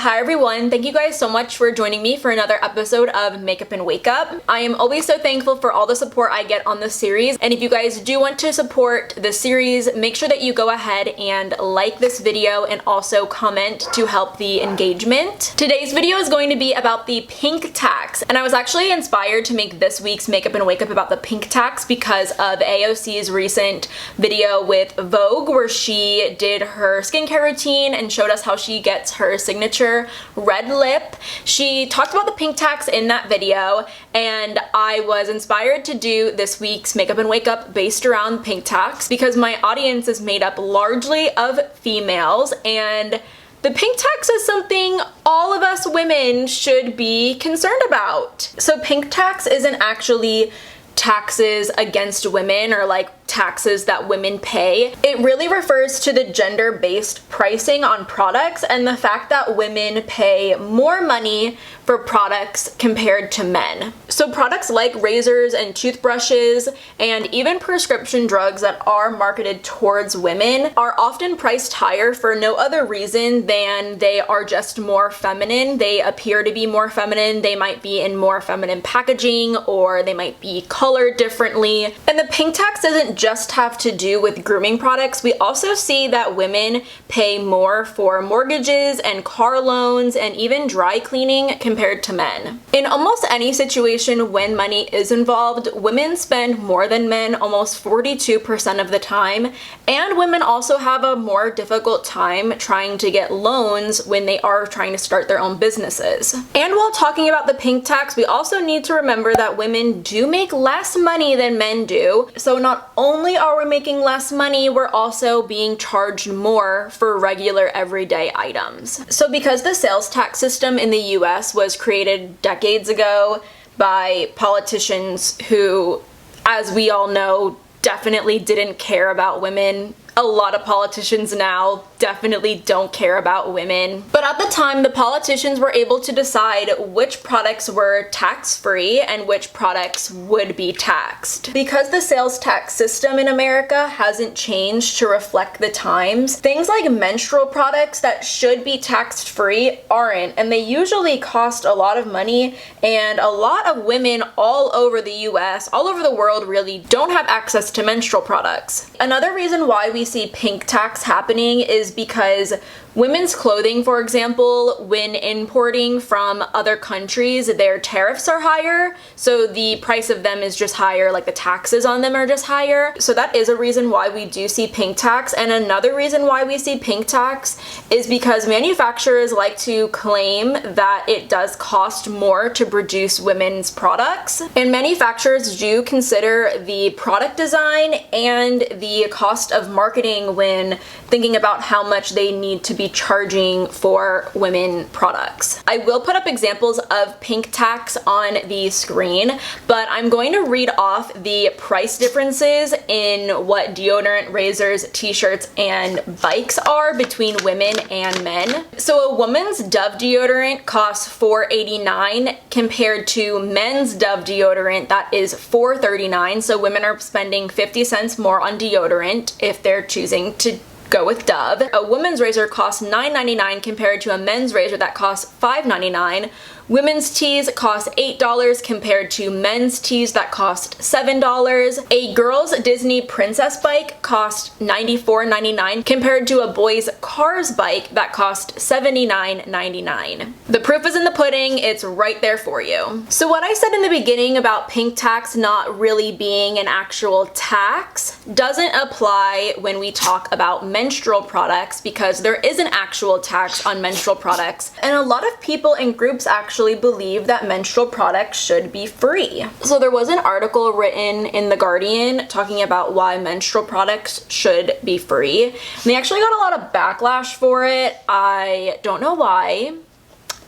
Hi everyone, thank you guys so much for joining me for another episode of Makeup and Wake Up. I am always so thankful for all the support I get on this series, and if you guys do want to support the series, make sure that you go ahead and like this video and also comment to help the engagement. Today's video is going to be about the pink tax, and I was actually inspired to make this week's Makeup and Wake Up about the pink tax because of AOC's recent video with Vogue where she did her skincare routine and showed us how she gets her signature red lip. She talked about the pink tax in that video, and I was inspired to do this week's Makeup and Wake Up based around pink tax because my audience is made up largely of females, and the pink tax is something all of us women should be concerned about. So pink tax isn't actually taxes against women or like taxes that women pay. It really refers to the gender-based pricing on products and the fact that women pay more money for products compared to men. So products like razors and toothbrushes and even prescription drugs that are marketed towards women are often priced higher for no other reason than they are just more feminine. They appear to be more feminine. They might be in more feminine packaging, or they might be colored differently. And the pink tax doesn't just have to do with grooming products. We also see that women pay more for mortgages and car loans and even dry cleaning compared to men. In almost any situation when money is involved, women spend more than men almost 42% of the time, and women also have a more difficult time trying to get loans when they are trying to start their own businesses. And while talking about the pink tax, we also need to remember that women do make less money than men do. So not only are we making less money, we're also being charged more for regular everyday items. So because the sales tax system in the US was created decades ago by politicians who, as we all know, definitely didn't care about women. A lot of politicians now definitely don't care about women. But at the time, the politicians were able to decide which products were tax-free and which products would be taxed. Because the sales tax system in America hasn't changed to reflect the times, things like menstrual products that should be tax-free aren't, and they usually cost a lot of money, and a lot of women all over the US, all over the world really, don't have access to menstrual products. Another reason why we see pink tax happening is because women's clothing, for example, when importing from other countries, their tariffs are higher, so the price of them is just higher, like the taxes on them are just higher. So that is a reason why we do see pink tax. And another reason why we see pink tax is because manufacturers like to claim that it does cost more to produce women's products. And manufacturers do consider the product design and the cost of marketing when thinking about how much they need to be charging for women products. I will put up examples of pink tax on the screen, but I'm going to read off the price differences in what deodorant, razors, t-shirts, and bikes are between women and men. So a woman's Dove deodorant costs $4.89 compared to men's Dove deodorant that is $4.39. So women are spending 50 cents more on deodorant if they're choosing to go with Dove. A woman's razor costs $9.99 compared to a men's razor that costs $5.99. Women's tees cost $8 compared to men's tees that cost $7. A girl's Disney princess bike cost $94.99 compared to a boy's Cars bike that cost $79.99. The proof is in the pudding, it's right there for you. So what I said in the beginning about pink tax not really being an actual tax doesn't apply when we talk about menstrual products, because there is an actual tax on menstrual products, and a lot of people and groups actually believe that menstrual products should be free. So there was an article written in The Guardian talking about why menstrual products should be free. And they actually got a lot of backlash for it. I don't know why.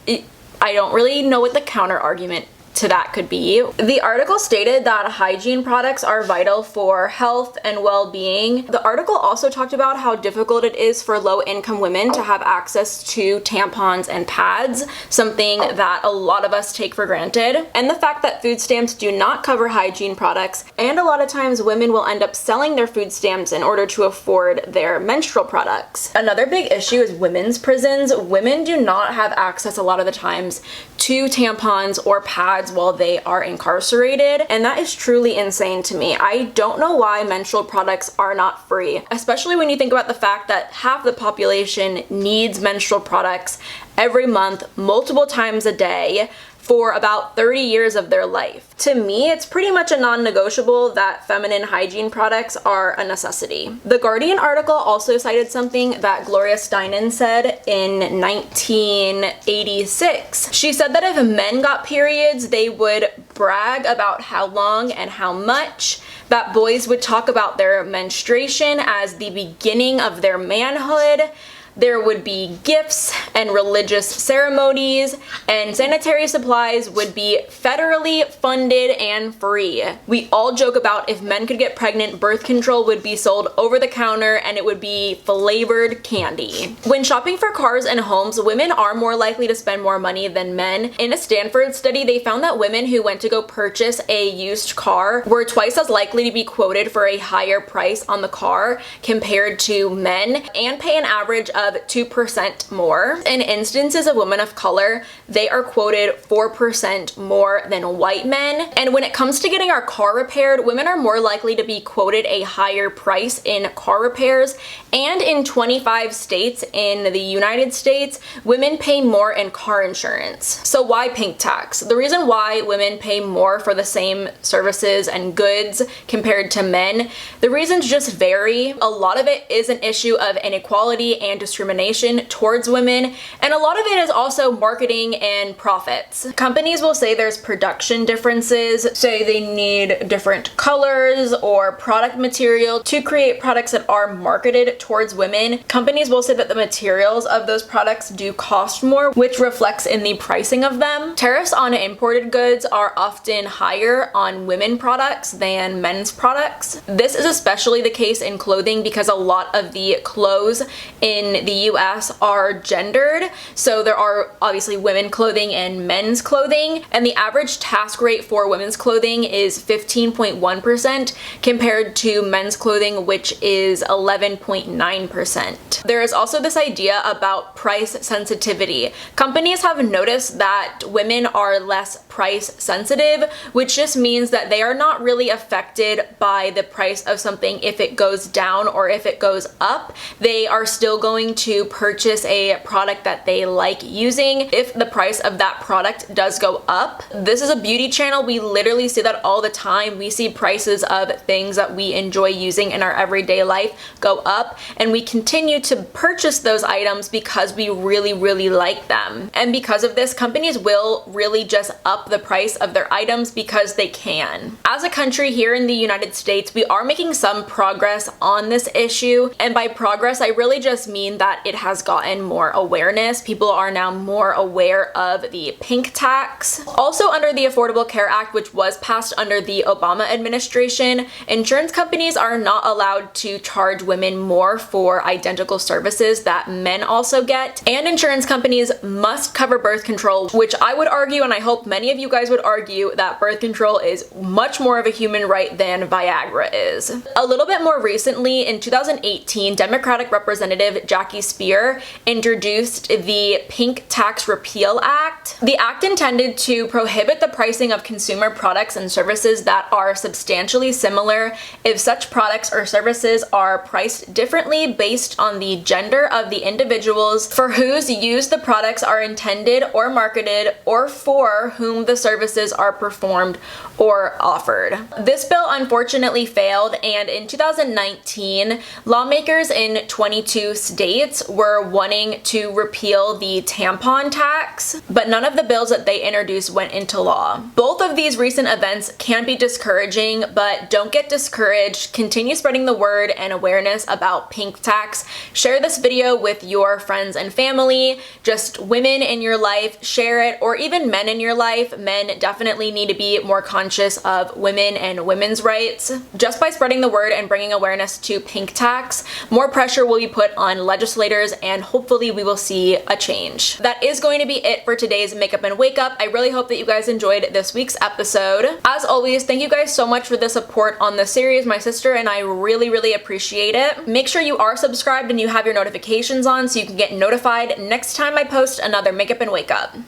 I don't really know what the counter argument to that could be. The article stated that hygiene products are vital for health and well-being. The article also talked about how difficult it is for low-income women to have access to tampons and pads, something that a lot of us take for granted, and the fact that food stamps do not cover hygiene products, and a lot of times women will end up selling their food stamps in order to afford their menstrual products. Another big issue is women's prisons. Women do not have access a lot of the times to tampons or pads while they are incarcerated, and that is truly insane to me. I don't know why menstrual products are not free, especially when you think about the fact that half the population needs menstrual products every month, multiple times a day, for about 30 years of their life. To me, it's pretty much a non-negotiable that feminine hygiene products are a necessity. The Guardian article also cited something that Gloria Steinem said in 1986. She said that if men got periods, they would brag about how long and how much, that boys would talk about their menstruation as the beginning of their manhood. There would be gifts and religious ceremonies, and sanitary supplies would be federally funded and free. We all joke about if men could get pregnant, birth control would be sold over the counter and it would be flavored candy. When shopping for cars and homes, women are more likely to spend more money than men. In a Stanford study, they found that women who went to go purchase a used car were twice as likely to be quoted for a higher price on the car compared to men, and pay an average of 2% more. In instances of women of color, they are quoted 4% more than white men. And when it comes to getting our car repaired, women are more likely to be quoted a higher price in car repairs. And in 25 states in the United States, women pay more in car insurance. So why pink tax? The reason why women pay more for the same services and goods compared to men, the reasons just vary. A lot of it is an issue of inequality and discrimination towards women, and a lot of it is also marketing and profits. Companies will say there's production differences, say they need different colors or product material to create products that are marketed towards women. Companies will say that the materials of those products do cost more, which reflects in the pricing of them. Tariffs on imported goods are often higher on women products than men's products. This is especially the case in clothing because a lot of the clothes in the US are gendered, so there are obviously women clothing and men's clothing, and the average task rate for women's clothing is 15.1% compared to men's clothing, which is 11.9%. There is also this idea about price sensitivity. Companies have noticed that women are less price sensitive, which just means that they are not really affected by the price of something if it goes down or if it goes up. They are still going to purchase a product that they like using if the price of that product does go up. This is a beauty channel. We literally see that all the time. We see prices of things that we enjoy using in our everyday life go up, and we continue to purchase those items because we really like them. And because of this, companies will really just up the price of their items because they can. As a country here in the United States, we are making some progress on this issue, and by progress I really just mean that it has gotten more awareness. People are now more aware of the pink tax. Also, under the Affordable Care Act, which was passed under the Obama administration, insurance companies are not allowed to charge women more for identical services that men also get, and insurance companies must cover birth control, which I would argue, and I hope many of you guys would argue, that birth control is much more of a human right than Viagra is. A little bit more recently, in 2018, Democratic Representative Jackie Spear introduced the Pink Tax Repeal Act. The act intended to prohibit the pricing of consumer products and services that are substantially similar if such products or services are priced differently based on the gender of the individuals for whose use the products are intended or marketed, or for whom the services are performed or offered. This bill unfortunately failed, and in 2019, lawmakers in 22 states states were wanting to repeal the tampon tax, but none of the bills that they introduced went into law. Both of these recent events can be discouraging, but don't get discouraged. Continue spreading the word and awareness about pink tax. Share this video with your friends and family, just women in your life, share it, or even men in your life. Men definitely need to be more conscious of women and women's rights. Just by spreading the word and bringing awareness to pink tax, more pressure will be put on legislators and hopefully we will see a change. That is going to be it for today's Makeup and Wake Up. I really hope that you guys enjoyed this week's episode. As always, thank you guys so much for the support on the series. My sister and I really appreciate it. Make sure you are subscribed and you have your notifications on so you can get notified next time I post another Makeup and Wake Up.